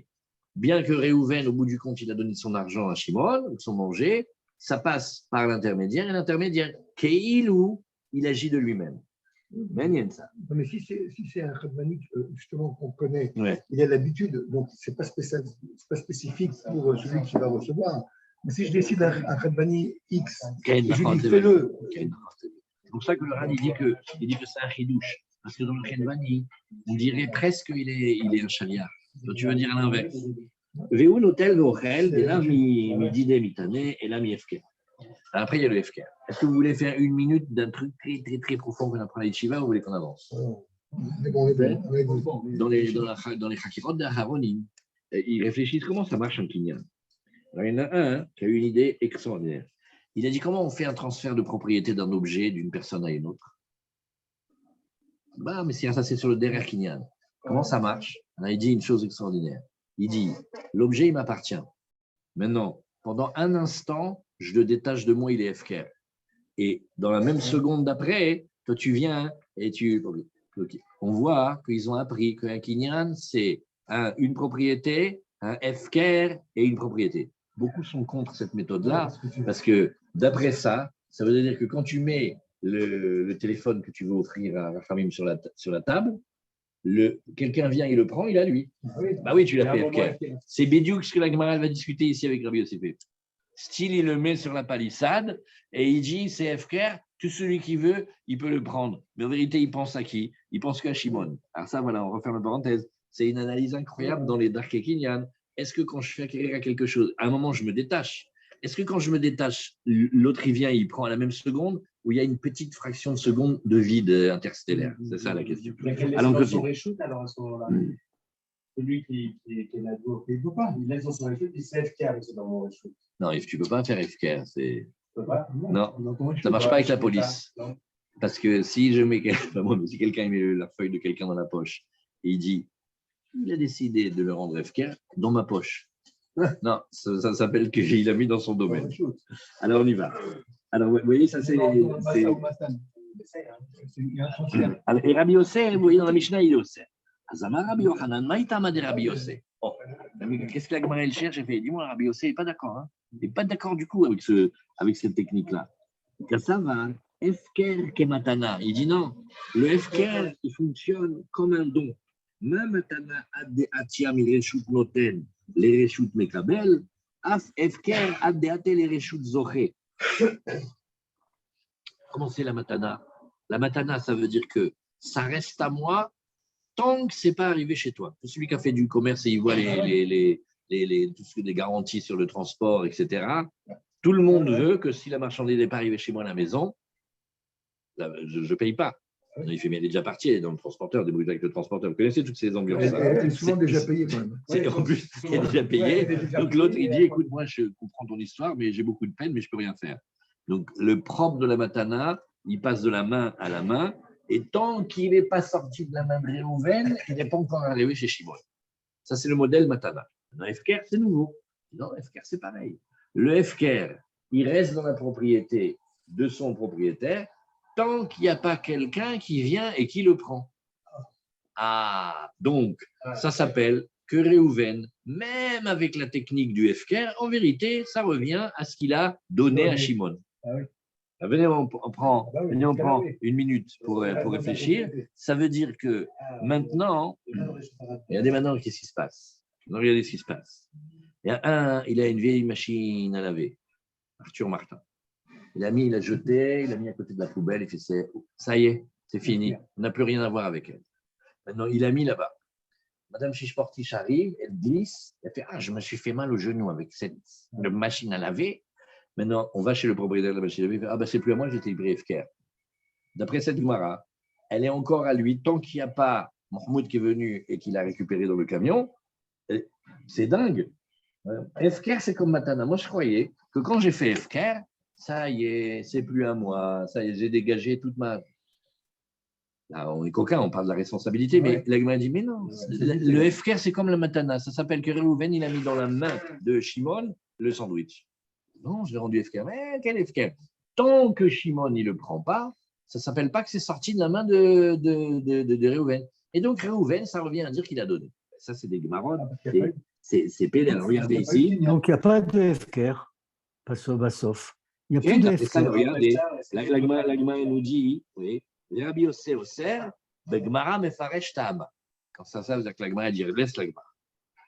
Speaker 1: bien que Réhouven, au bout du compte, il a donné son argent à Shimon, son manger, ça passe par l'intermédiaire, et l'intermédiaire, Keilou, il agit de lui-même.
Speaker 6: Non, mais si c'est un Khanvani justement qu'on connaît,
Speaker 1: Ouais.
Speaker 6: il a l'habitude, donc ce n'est pas spécifique pour celui qui va recevoir. Mais si je décide un Khanvani X, et je lui dis fais-le.
Speaker 1: C'est pour ça que le Ran, il dit que c'est un chidouche. Parce que dans le Khenvani, on dirait presque qu'il est un chaliar. Donc tu veux dire l'inverse. Ve'un hotel ve'ochel, et là, mi dide mitane, et là, mi efker. Après, il y a le efker. Est-ce que vous voulez faire une minute d'un truc très, très, très profond qu'on apprend à l'Yeshiva ou vous voulez qu'on avance?
Speaker 6: Mais bon,
Speaker 1: Dans les Chakirot d'Aharonim, ils réfléchissent comment ça marche un kinyan. Alors, il y en a un qui a eu une idée extraordinaire. Il a dit comment on fait un transfert de propriété d'un objet d'une personne à une autre. Mais ça c'est sur le derrière kinyan. Comment ça marche? Alors, il dit une chose extraordinaire. Il dit, l'objet, il m'appartient. Maintenant, pendant un instant, je le détache de moi, il est FKR. Et dans la même seconde d'après, toi, tu viens et tu... Okay. On voit qu'ils ont appris qu'un kinyan, c'est une propriété, un FKR et une propriété. Beaucoup sont contre cette méthode-là, parce que d'après ça, ça veut dire que quand tu mets le téléphone que tu veux offrir à Rachamim sur la table, quelqu'un vient, il le prend, il a lui. Bah oui, tu l'as fait FKR. C'est Bédiouk ce que la Gemara va discuter ici avec Rabbi Yosef. Style, il le met sur la palissade et il dit c'est FKR, tout celui qui veut, il peut le prendre. Mais en vérité, il pense à qui? Il pense qu'à Shimon. Alors ça, voilà, on referme la parenthèse. C'est une analyse incroyable dans les Darkei Kinyan. Est-ce que quand je fais acquérir à quelque chose, à un moment, je me détache, est-ce que quand je me détache, l'autre il vient, il prend à la même seconde, ou il y a une petite fraction de seconde de vide interstellaire? C'est ça la question.
Speaker 3: Mais quel
Speaker 1: Alors,
Speaker 3: laisse son
Speaker 1: continue.
Speaker 3: reshoot alors à ce moment-là? Celui qui est là, il ne peut pas. Il laisse dans son reshoot, il se fait FK avec ce dans mon reshoot.
Speaker 1: Non, tu ne peux pas faire FK.
Speaker 3: Tu peux pas?
Speaker 1: Non,
Speaker 2: comment tu
Speaker 1: ça ne marche
Speaker 3: Ouais,
Speaker 1: pas avec
Speaker 3: je
Speaker 1: la
Speaker 3: peux
Speaker 1: police.
Speaker 3: pas. Non.
Speaker 1: Parce que si je mets enfin, moi, si quelqu'un met la feuille de quelqu'un dans la poche et il dit il a décidé de le rendre FK dans ma poche. Non, ça s'appelle qu'il a mis dans son domaine. Alors on y va. Alors vous voyez, ça c'est. Alors, et Rabbi Yossé, vous voyez dans la Mishnah, il est Yossé. Azama Rabbi Yochanan, Maïtama de Rabbi Yossé. Oh, qu'est-ce que la Gemara elle cherche? Elle fait, dis-moi, Rabbi Yossé n'est pas d'accord. Hein? Il n'est pas d'accord du coup avec cette technique-là. Ça va, Efker Kematana. Il dit non, le Efker, il fonctionne comme un don. Même Matana Adde Atia Mireshut Noten, les Reshut Mekabel, Af Efker Adde Ate les Reshut Zoché. Comment c'est la Matana? La Matana, ça veut dire que ça reste à moi tant que ce n'est pas arrivé chez toi. Celui qui a fait du commerce et il voit tout ce que des garanties sur le transport, etc. Tout le monde veut que si la marchandise n'est pas arrivée chez moi à la maison, là, je ne paye pas. Il fait bien, il est déjà parti, il est dans le transporteur, débrouille avec le transporteur. Vous connaissez toutes ces ambiances.
Speaker 6: Elle est souvent déjà payée quand même.
Speaker 1: En plus, il est déjà payé. Donc l'autre, il dit, écoute, moi, je comprends ton histoire, mais j'ai beaucoup de peine, mais je ne peux rien faire. Donc le propre de la matana, il passe de la main à la main, et tant qu'il n'est pas sorti de la main de Réhouven, il n'est pas encore arrivé chez Shimon. Ça, c'est le modèle matana. Dans FKR, c'est nouveau. Dans FKR, c'est pareil. Le FKR, il reste dans la propriété de son propriétaire tant qu'il n'y a pas quelqu'un qui vient et qui le prend. Ah, donc, ça s'appelle que Réhouven, même avec la technique du FKR, en vérité, ça revient à ce qu'il a donné à Shimon.
Speaker 2: Ah oui.
Speaker 1: Venez, on prend
Speaker 2: oui.
Speaker 1: une minute pour réfléchir. Ça veut dire que maintenant, regardez maintenant qu'est-ce qui se passe. Regardez ce qui se passe. Il a une vieille machine à laver, Arthur Martin. Il a jeté, il a mis à côté de la poubelle, il fait ça y est, c'est fini, on n'a plus rien à voir avec elle. Maintenant, il a mis là-bas. Madame Chichportiche arrive, elle glisse, elle fait je me suis fait mal au genou avec cette machine à laver. Maintenant, on va chez le propriétaire de la machine à laver, il fait c'est plus à moi, j'étais livré FKR. D'après cette Gemara, elle est encore à lui, tant qu'il n'y a pas Mahmoud qui est venu et qui l'a récupéré dans le camion, c'est dingue. FKR, c'est comme Matana. Moi, je croyais que quand j'ai fait FKR, ça y est, c'est plus à moi, ça y est, j'ai dégagé toute ma. Là, on est coquin, on parle de la responsabilité, mais la Gemara dit mais non, le FKR, c'est comme la Matana. Ça s'appelle que Réhouven, il a mis dans la main de Shimon le sandwich. Non, je l'ai rendu FKR. Mais quel FKR? Tant que Shimon ne le prend pas, ça ne s'appelle pas que c'est sorti de la main de Réhouven. Et donc, Réhouven, ça revient à dire qu'il a donné. Ça, c'est des Gemarones. C'est pédé. Regardez ici.
Speaker 4: Donc, il n'y a pas de FKR, Bassof. Il n'y a plus de FKR.
Speaker 1: Regardez, la Gemara nous dit, oui, Rabbi Yossé Osser, Begmara Mefaresh Ta'ama. Quand ça veut dire que la Gemara dit, laisse la Gemara.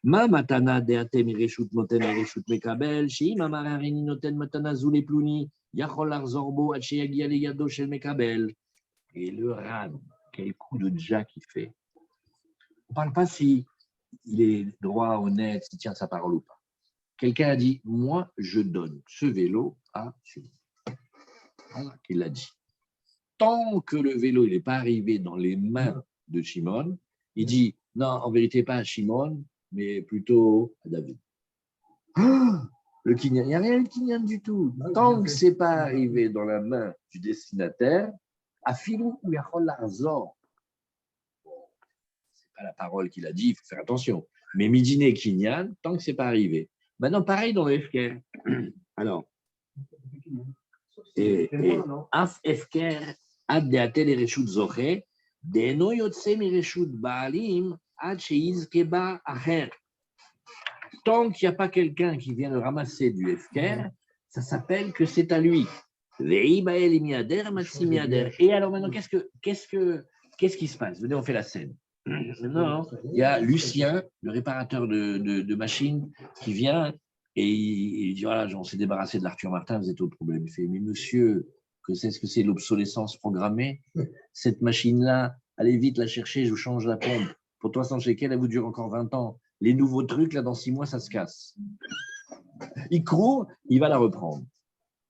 Speaker 1: Ma matana deate mireshut noten mireshut mekabel, sheim amar harini noten matana zule pluni, yachol larzorbo ad sheyagia leyado shel mekabel. Et le Ran, quel coup de jack il fait. On ne parle pas si il est droit, honnête, s'il tient sa parole ou pas. Quelqu'un a dit, moi, je donne ce vélo à Shimon. Voilà qu'il l'a dit. Tant que le vélo n'est pas arrivé dans les mains de Shimon, il dit, non, en vérité, pas à Shimon, mais plutôt à David. Le kinyan, il n'y a rien de kinyan du tout. Tant que ce n'est pas arrivé dans la main du destinataire, à filou ou yachol larzor. Ce n'est pas la parole qu'il a dit, il faut faire attention. Mais midine et kinyan, tant que ce n'est pas arrivé. Maintenant, pareil dans le FKR. Alors, Af FKR, ad deate les reshut zoché, deno yotse mi reshut baalim, ad sheizkeba acher. Tant qu'il n'y a pas quelqu'un qui vient le ramasser du FKR, ça s'appelle que c'est à lui. Et alors maintenant, qu'est-ce qui se passe? Venez, on fait la scène. Maintenant, il y a Lucien, le réparateur de machines, qui vient et il dit voilà, on s'est débarrassé de l'Arthur Martin, vous êtes au problème. Il fait mais monsieur, qu'est-ce que c'est l'obsolescence programmée? Cette machine-là, allez vite la chercher, je vous change la pompe. Pour 300 shekels, elle vous dure encore 20 ans. Les nouveaux trucs, là, dans 6 mois, ça se casse. Il court, il va la reprendre.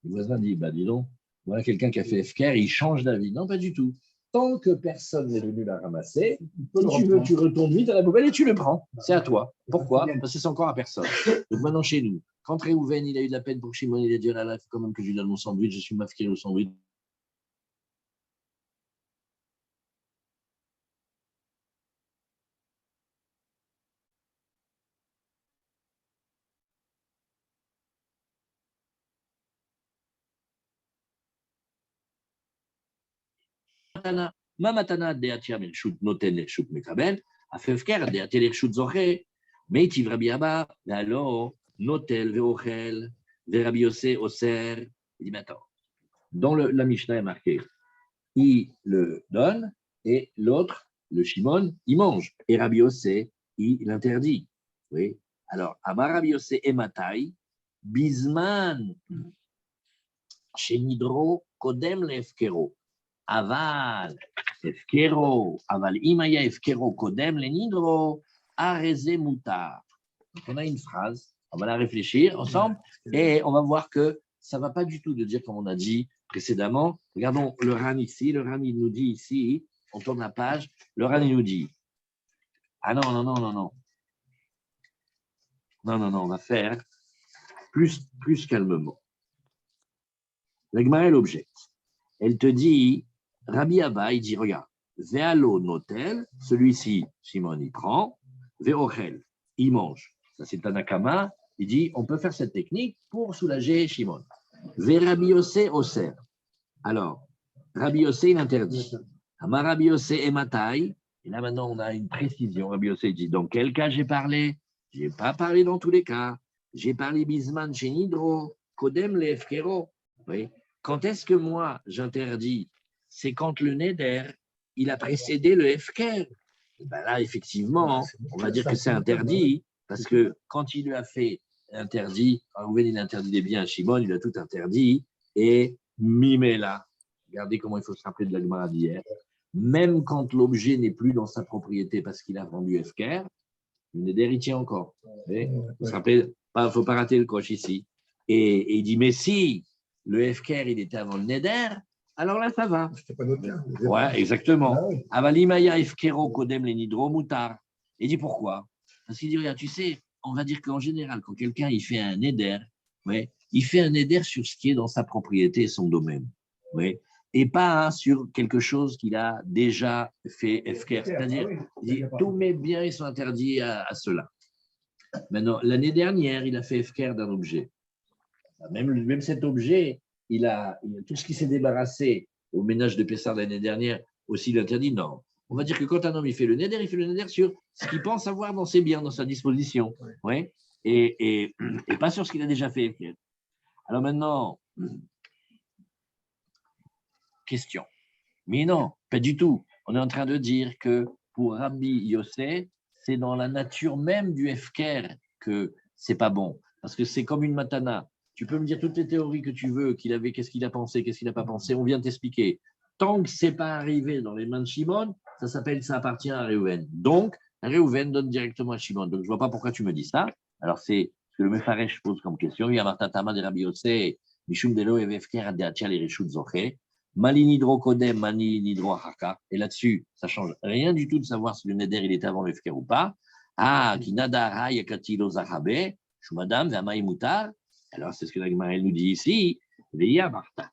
Speaker 1: Le voisin dit, bah dis donc, voilà quelqu'un qui a fait FKR, il change d'avis. Non, pas du tout. Tant que personne n'est venu la ramasser, si tu veux, tu retournes vite à la poubelle et tu le prends. C'est à toi. Pourquoi? Parce que c'est encore à personne. Donc maintenant, chez nous, quand Réhouven, il a eu de la peine pour Shimon, il a dit, oh là là, il faut quand même que je lui donne mon sandwich, je suis mafkir au sandwich. מה מתנה דעתיה מרשות נותן לרשות מקבל, אף הפקר דעתי לרשות זוכה, מיטיב רבי אבא, והלא נוטל ואוכל, ורבי יוסי אוסר. Il dit, mais attends, dans la Mishnah est marqué, il le donne, et l'autre, le Shimon, il mange. Et Rabbi Yossé, il l'interdit. Oui. Alors, Amar Rabbi Yossé et Matai, Bisman, Shenidro, Kodem lefkero. Aval, Efkero, Aval Imaya Efkero, Kodem lenidro, Areze Mutar. Donc, on a une phrase, on va la réfléchir ensemble, et on va voir que ça ne va pas du tout de dire comme on a dit précédemment. Regardons le Ran ici, le Ran il nous dit ici, on tourne la page, le Ran il nous dit, ah non, non, non, non, non. Non, non, non, on va faire plus calmement. La Gemara, elle objecte. Elle te dit, Rabbi Abba, il dit, regarde, Ve'alo notel, celui-ci, Shimon, il prend, Ve'ochel, il mange. Ça, c'est Tanakama, il dit, on peut faire cette technique pour soulager Shimon. Ve'Rabbi Yossé oser. Alors, Rabbi Yossé, il interdit. Amar Rabbi Yossé et Matai, et là maintenant, on a une précision. Rabbi Yossé dit, dans quel cas j'ai parlé? Je n'ai pas parlé dans tous les cas. J'ai parlé Bisman chez Nidro, Kodem le Efkero. Oui. Quand est-ce que moi, j'interdis? C'est quand le Neder, il a précédé le Efker. Ben là, effectivement, on va dire que c'est interdit, parce que quand il lui a fait interdit, Réhouven, il interdit des biens à Shimon, il a tout interdit, et Mimela, regardez comment il faut se rappeler de la Gemara d'hier, même quand l'objet n'est plus dans sa propriété parce qu'il a vendu Efker, le Neder, il tient encore. Il ne faut pas rater le coche ici. Et il dit, mais si le Efker, il était avant le Neder, alors là, ça va.
Speaker 6: C'était pas notre cas.
Speaker 1: Ouais, exactement. Avalimaya Efkero Kodem Lenidro Mutar. Il dit pourquoi? Parce qu'il dit, regarde, tu sais, on va dire qu'en général, quand quelqu'un il fait un Neder, ouais, il fait un Neder sur ce qui est dans sa propriété et son domaine. Ouais, et pas sur quelque chose qu'il a déjà fait Efker. C'est-à-dire, il dit, tous mes biens ils sont interdits à cela. Maintenant, l'année dernière, il a fait Efker d'un objet. Même cet objet, il a tout ce qui s'est débarrassé au ménage de Pessah l'année dernière, aussi l'interdit. Non. On va dire que quand un homme il fait le neder sur ce qu'il pense avoir dans ses biens, dans sa disposition. Ouais. Et pas sur ce qu'il a déjà fait. Alors maintenant, question. Mais non, pas du tout. On est en train de dire que pour Rabbi Yossé, c'est dans la nature même du Efker que c'est pas bon. Parce que c'est comme une matana. Tu peux me dire toutes les théories que tu veux, qu'est-ce qu'il a pensé, qu'est-ce qu'il n'a pas pensé, on vient de t'expliquer. Tant que ce n'est pas arrivé dans les mains de Shimon, ça appartient à Réhouven. Donc, Réhouven donne directement à Shimon. Donc, je ne vois pas pourquoi tu me dis ça. Alors, c'est ce que le Mefaresh pose comme question. Il y a Martatama de Rabbi Yossé, Mishum Delo et Vefker Adeatia les Reshut Zoché, Malinidro Kodem, Malinidro Haka. Et là-dessus, ça ne change rien du tout de savoir si le Neder il est avant Vefker ou pas. Ah, Kinadara Yakatilo Zahabe, Shumadam, Vamaï Mutar. Alors, c'est ce que la Gemara nous dit ici, Veya Marta.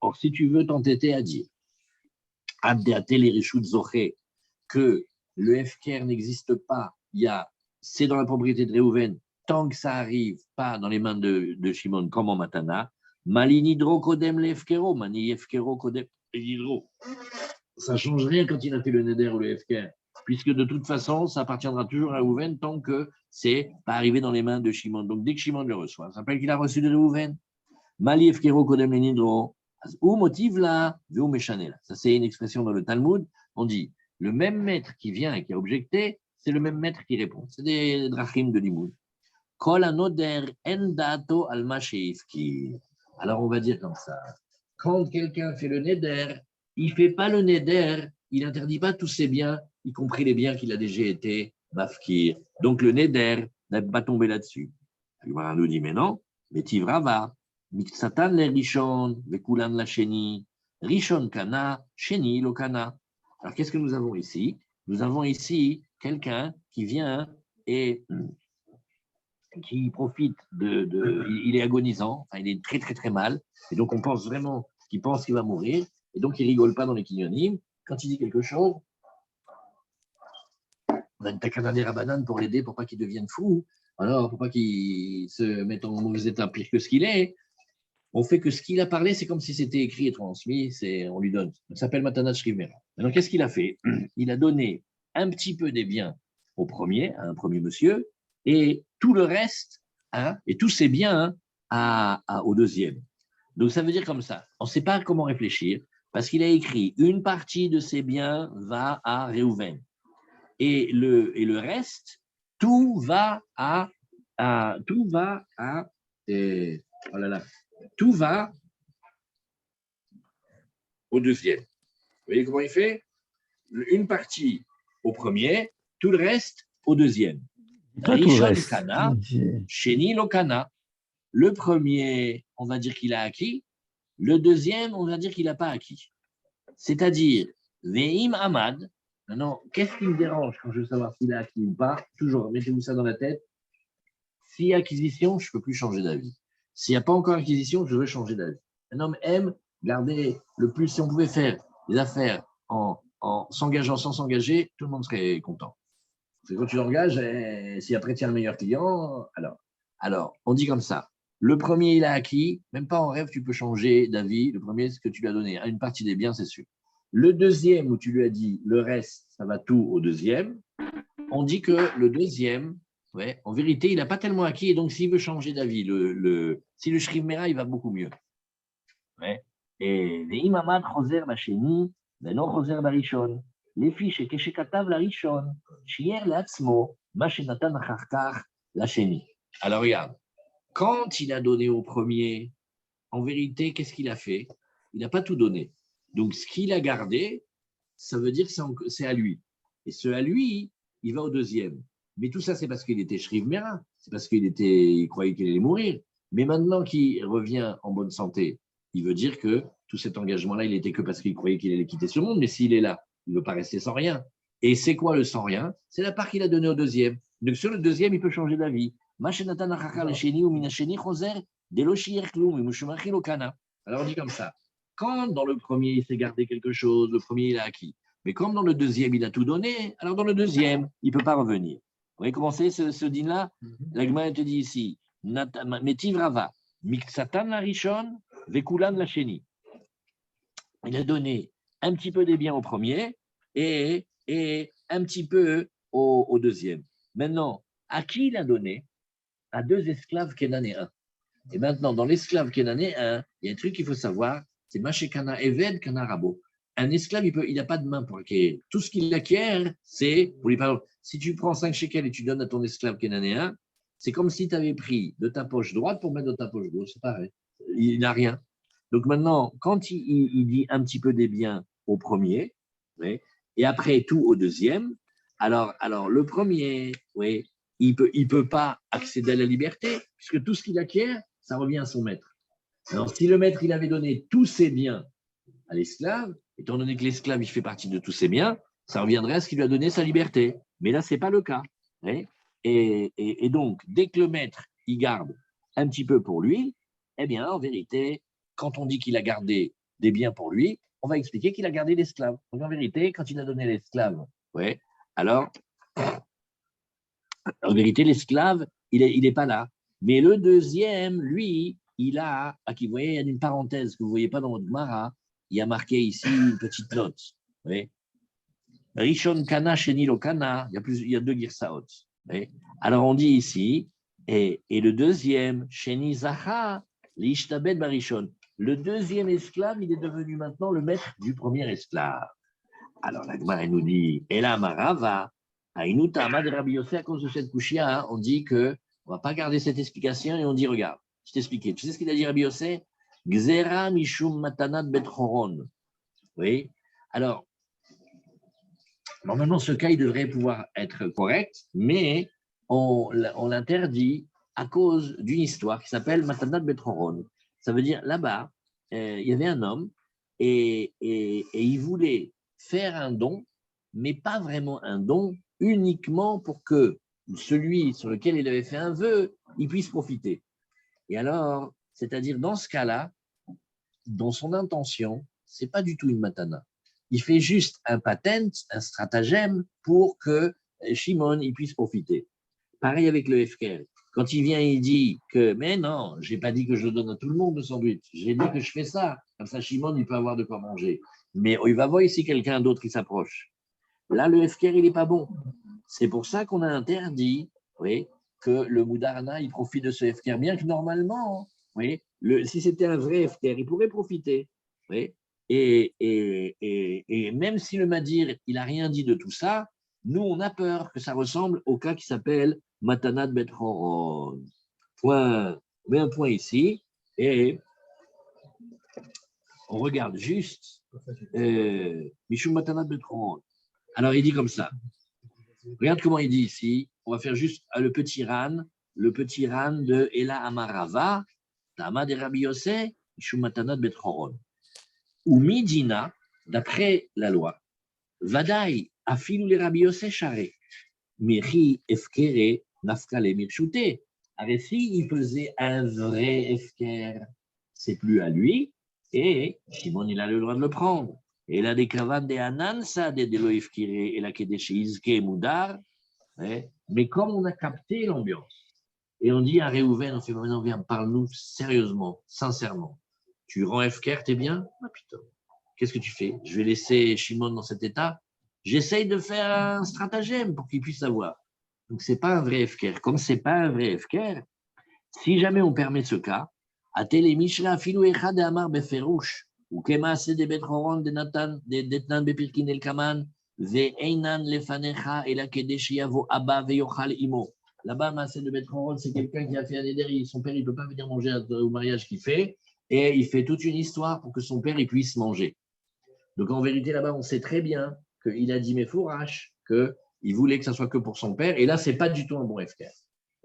Speaker 1: Or, si tu veux t'entêter à dire, Abdeate les Reshut Zoché, que le Efker n'existe pas, c'est dans la propriété de Réhouven, tant que ça n'arrive pas dans les mains de Shimon comme en Matana, Malinidro Kodem le Efkero, Mani Efkero Kodem Lenidro. Ça ne change rien quand il a fait le Neder ou le Efker, puisque de toute façon, ça appartiendra toujours à Réhouven tant que c'est pas arrivé dans les mains de Shimon. Donc, dès que Shimon le reçoit, ça s'appelle qu'il a reçu de Réhouven. Mali Efkero Kodem Lenidro. Ou motive là, ou méchanel. Ça, c'est une expression dans le Talmud. On dit le même maître qui vient et qui a objecté, c'est le même maître qui répond. C'est des drachim de l'imoud. Kol anoder endato al masheifki. Alors, on va dire comme ça. Quand quelqu'un fait le neder, il ne fait pas le neder, il n'interdit pas tous ses biens, y compris les biens qu'il a déjà été mafkir. Donc, le neder n'a pas tombé là-dessus. La Gemara nous dit, mais non, mais Tivrava, Miksatan le Rishon, Vekulan la Sheni, Rishon Kana, Sheni lo Kana. Alors, qu'est-ce que nous avons ici? Nous avons ici quelqu'un qui vient et qui profite il est agonisant, enfin, il est très, très, très mal, et donc on pense vraiment qu'il pense qu'il va mourir, et donc il rigole pas dans les kinyonim. Quand il dit quelque chose, on a une takana des rabanan pour l'aider, pour pas qu'il devienne fou, alors pour pas qu'il se mette en mauvais état pire que ce qu'il est. On fait que ce qu'il a parlé, c'est comme si c'était écrit et transmis, on lui donne. Ça s'appelle Matanat Shrivmera. Maintenant, qu'est-ce qu'il a fait? Il a donné un petit peu des biens au premier, à un premier monsieur, et tout le reste, hein, et tous ses biens au deuxième. Donc, ça veut dire comme ça. On ne sait pas comment réfléchir, parce qu'il a écrit une partie de ses biens va à Réhouven. Et le reste, tout va à oh là là, tout va au deuxième. Vous voyez comment il fait? Une partie au premier, tout le reste au deuxième. Rishon Kana, Sheni lo Kana. Le premier, on va dire qu'il a acquis. Le deuxième, on va dire qu'il n'a pas acquis. C'est-à-dire, Veim Amad. Maintenant, qu'est-ce qui me dérange quand je veux savoir s'il a acquis ou pas? Toujours, mettez-vous ça dans la tête. S'il y a acquisition, je ne peux plus changer d'avis. S'il n'y a pas encore acquisition, je veux changer d'avis. Un homme aime garder le plus. Si on pouvait faire des affaires en s'engageant sans s'engager, tout le monde serait content. C'est quand tu l'engages, si après tu es un meilleur client, alors, on dit comme ça. Le premier, il a acquis, même pas en rêve, tu peux changer d'avis. Le premier, c'est ce que tu lui as donné. Une partie des biens, c'est sûr. Le deuxième, où tu lui as dit le reste, ça va tout au deuxième, on dit que le deuxième, ouais, en vérité, il n'a pas tellement acquis, et donc s'il veut changer d'avis, si le Shriv Mera, il va beaucoup mieux. Ouais. Et les imamad choser la sheni, mais non choser la rishon. Les fiches, que shekatav la rishon, shier l'atzmo, ma shenatan acharkar la sheni. Alors regarde, quand il a donné au premier, en vérité, qu'est-ce qu'il a fait? Il n'a pas tout donné. Donc ce qu'il a gardé, ça veut dire que c'est à lui. Et ce à lui, il va au deuxième. Mais tout ça, c'est parce qu'il était Shriv Mera, c'est parce il croyait qu'il allait mourir. Mais maintenant qu'il revient en bonne santé, il veut dire que tout cet engagement-là, il était que parce qu'il croyait qu'il allait quitter ce monde. Mais s'il est là, il ne veut pas rester sans rien. Et c'est quoi le sans rien? C'est la part qu'il a donnée au deuxième. Donc sur le deuxième, il peut changer d'avis. Alors on dit comme ça. Quand dans le premier, il s'est gardé quelque chose, le premier, il a acquis. Mais comme dans le deuxième, il a tout donné, alors dans le deuxième, il ne peut pas revenir. Vous voyez comment c'est ce dîner-là? La Gemara te dit ici, Metivrava, Miksatan la Rishon, Vekulan la Sheni. Il a donné un petit peu des biens au premier et un petit peu au deuxième. Maintenant, à qui il a donné? À deux esclaves kénanéens. Et maintenant, dans l'esclave kénanéen, il y a un truc qu'il faut savoir, c'est Mashekana Eved Kana Rabo. Un esclave, il n'a pas de main pour acquérir. Tout ce qu'il acquiert, c'est, pour lui parler, si tu prends 5 shekels et tu donnes à ton esclave kénanéen, c'est comme si tu avais pris de ta poche droite pour mettre dans ta poche gauche, c'est pareil. Il n'a rien. Donc maintenant, quand il dit un petit peu des biens au premier, oui, et après tout au deuxième, alors le premier, oui, il peut pas accéder à la liberté, puisque tout ce qu'il acquiert, ça revient à son maître. Alors, si le maître, il avait donné tous ses biens à l'esclave, étant donné que l'esclave, il fait partie de tous ses biens, ça reviendrait à ce qu'il lui a donné sa liberté. Mais là, ce n'est pas le cas. Oui. Et donc, dès que le maître, il garde un petit peu pour lui, eh bien, en vérité, quand on dit qu'il a gardé des biens pour lui, on va expliquer qu'il a gardé l'esclave. Donc, en vérité, quand il a donné l'esclave, ouais, alors, en vérité, l'esclave, il n'est pas là. Mais le deuxième, lui, il a, vous voyez, il y a une parenthèse que vous ne voyez pas dans votre Gemara, il y a marqué ici une petite note. Oui. Rishon Kana, Sheni lo Kana, il y a deux Girsaot. Oui. Alors on dit ici, et le deuxième, Sheni Zaha, l'Ishtabed Barishon. Le deuxième esclave, il est devenu maintenant le maître du premier esclave. Alors la Gemara nous dit, et là, Marava, Aïnuta Amad Rabbi Yossé, à cause de cette couchia, on dit que on ne va pas garder cette explication et on dit, regarde, je t'expliquais. Tu sais ce qu'il a dit Rabbi Yossé? Gzera Mishum Matanat Bet Choron. Oui. Alors, normalement, ce cas, il devrait pouvoir être correct, mais on l'interdit à cause d'une histoire qui s'appelle Matanat Betroron. Ça veut dire, là-bas, il y avait un homme et il voulait faire un don, mais pas vraiment un don, uniquement pour que celui sur lequel il avait fait un vœu, il puisse profiter. Et alors, c'est-à-dire dans ce cas-là, dans son intention, ce n'est pas du tout une matana. Il fait juste un patent, un stratagème pour que Shimon il puisse profiter. Pareil avec le Hefker. Quand il vient, il dit que, mais non, je n'ai pas dit que je le donne à tout le monde le sandwich. J'ai dit que je fais ça. Comme ça, Shimon, il peut avoir de quoi manger. Mais il va voir ici quelqu'un d'autre qui s'approche. Là, le Hefker, il n'est pas bon. C'est pour ça qu'on a interdit, oui, que le Moudarana, il profite de ce Hefker. Bien que normalement, oui, si c'était un vrai Hefker, il pourrait profiter. Oui. Et même si le Madir, il n'a rien dit de tout ça, nous, on a peur que ça ressemble au cas qui s'appelle Matanat Betroron. Point, on met un point ici et on regarde juste Mishum Matanat Betroron. Alors, il dit comme ça. Regarde comment il dit ici. On va faire juste le petit ran de Ela Amarava, Tama de Rabbi Yosef, Mishum Matanat Betroron. Ou Midina, d'après la loi, Vadaï, Afilou les Rabbi Yosef Charé, Miri Efkere, Nafkale Mirchute. Alors si il faisait un vrai Efker, c'est plus à lui, et Shimon, il a le droit de le prendre. Et là, des cavanes de Anansa, de Delo Efkere, et la Kedesh Izke Moudar, mais comme on a capté l'ambiance, et on dit à Réhouven, on fait maintenant, viens, parle-nous sérieusement, sincèrement. Tu rends Efker, t'es bien? Ah putain. Qu'est-ce que tu fais? Je vais laisser Shimon dans cet état. J'essaye de faire un stratagème pour qu'il puisse savoir. Donc, ce n'est pas un vrai Hefker. Comme ce n'est pas un vrai Hefker, si jamais on permet ce cas, à Télé Mishra, Filou Echad et Amar Beferouche, ou Kemaase de Betroron de Nathan, de Detnan Bepirkin El Kaman, Ve Einan Lefanecha et la Kedeshiavo Abba Ve Yochal Imo. Là-bas, Maase de Betroron, c'est quelqu'un qui a fait un éder. Son père, il ne peut pas venir manger au mariage qu'il fait, et il fait toute une histoire pour que son père il puisse manger. Donc en vérité, là-bas, on sait très bien qu'il a dit Mefourash, qu'il voulait que ça soit que pour son père, et là, ce n'est pas du tout un bon Hefker.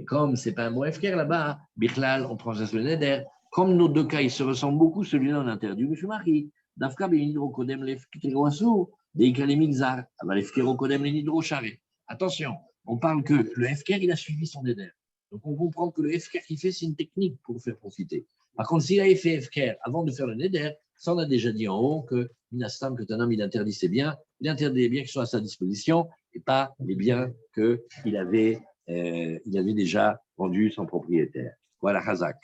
Speaker 1: Et comme ce n'est pas un bon Hefker, là-bas, Bichlal, on transgresse le Neder. Comme nos deux cas, ils se ressemblent beaucoup, celui-là, on interdit M. Marie. Dafka, Benidro Kodem Lefkeroasu, Deikale Migzar, Avalefkero Kodem Lenidro Charé. Attention, on parle que le Hefker, il a suivi son Neder. Donc on comprend que le Hefker qu'il fait, c'est une technique pour faire profiter. Par contre, s'il avait fait Hefker avant de faire le Neder, ça, on a déjà dit en haut que Minastam, que un homme, il interdit ses biens, il interdit les biens qui sont à sa disposition et pas les biens qu'il avait déjà rendus son propriétaire. Voilà, Hazak.